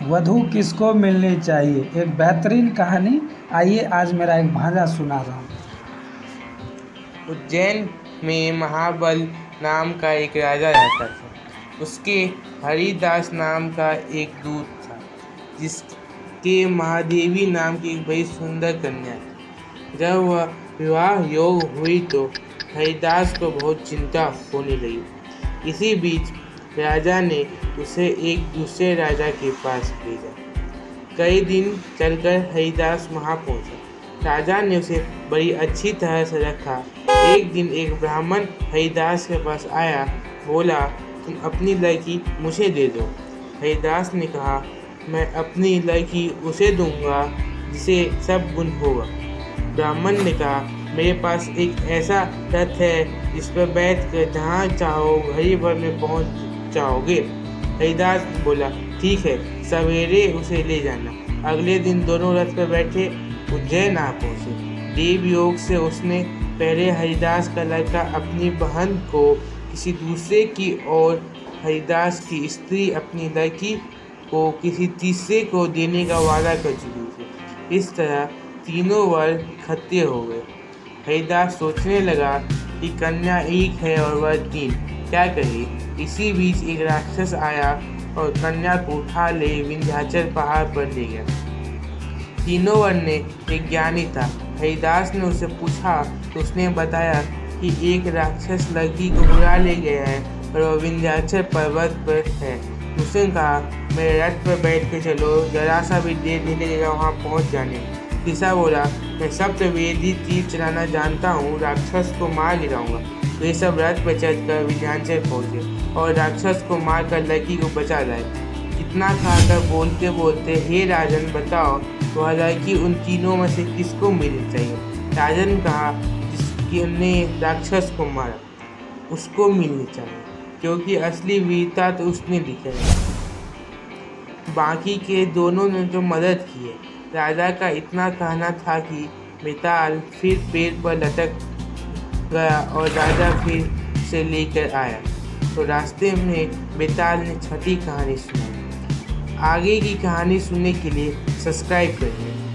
वधू किसको मिलनी चाहिए, एक बेहतरीन कहानी। आइए आज मेरा एक भांजा सुना रहा हूँ। उज्जैन में महाबल नाम का एक राजा रहता था। उसके हरिदास नाम का एक दूत था, जिसके महादेवी नाम की एक बड़ी सुंदर कन्या थी। जब वह विवाह योग हुई तो हरिदास को बहुत चिंता होने लगी। इसी बीच राजा ने उसे एक दूसरे राजा के पास भेजा। कई दिन चलकर हरिदास वहाँ पहुँचा। राजा ने उसे बड़ी अच्छी तरह से रखा। एक दिन एक ब्राह्मण हरिदास के पास आया, बोला, तुम अपनी लड़की मुझे दे दो। हरिदास ने कहा, मैं अपनी लड़की उसे दूंगा जिसे सब गुण होगा। ब्राह्मण ने कहा, मेरे पास एक ऐसा रथ है जिस पर बैठकर जहाँ चाहो घड़ी भर में पहुँच जाओगे। हरिदास बोला, ठीक है, सवेरे उसे ले जाना। अगले दिन दोनों रथ पर बैठे उज्जैन आ पहुँचे। देव योग से उसने पहले हरिदास का लड़का अपनी बहन को किसी दूसरे की और हरिदास की स्त्री अपनी लड़की को किसी तीसरे को देने का वादा कर चुकी थी। इस तरह तीनों वर इकट्ठे हो गए। हरिदास सोचने लगा कि कन्या एक है और वह तीन, क्या करे। इसी बीच एक राक्षस आया और कन्या को उठा ले विंध्याचल पहाड़ पर ले गया। तीनों वर ने एक ज्ञानी था। हरिदास ने उससे पूछा तो उसने बताया कि एक राक्षस लड़की को बुला ले गया है और वह विंध्याचल पर्वत पर है। उसने कहा, मेरे रथ पर बैठ के चलो, जरा सा भी देर नहीं लगेगा वहाँ पहुँच जाने में। तीसरा बोला, मैं सप्तवेदी तीर चलाना जानता हूँ, राक्षस को मार गिराऊंगा। वे सब रथ पर चढ़कर विंध्याचल पहुँचे और राक्षस को मारकर लड़की को बचा लाए। कितना खाकर बोलते बोलते, हे राजन, बताओ वह लड़की उन तीनों में से किसको मिलनी चाहिए। राजन कहा, जिसने राक्षस को मारा उसको मिलनी चाहिए, क्योंकि असली वीरता तो उसने दिखाई है। बाकी के दोनों ने तो मदद की है। राजा का इतना कहना था कि बेताल फिर पेड़ पर लटक गया और राजा फिर से लेकर आया तो रास्ते में बेताल ने छठी कहानी सुनाई। आगे की कहानी सुनने के लिए सब्सक्राइब करिए।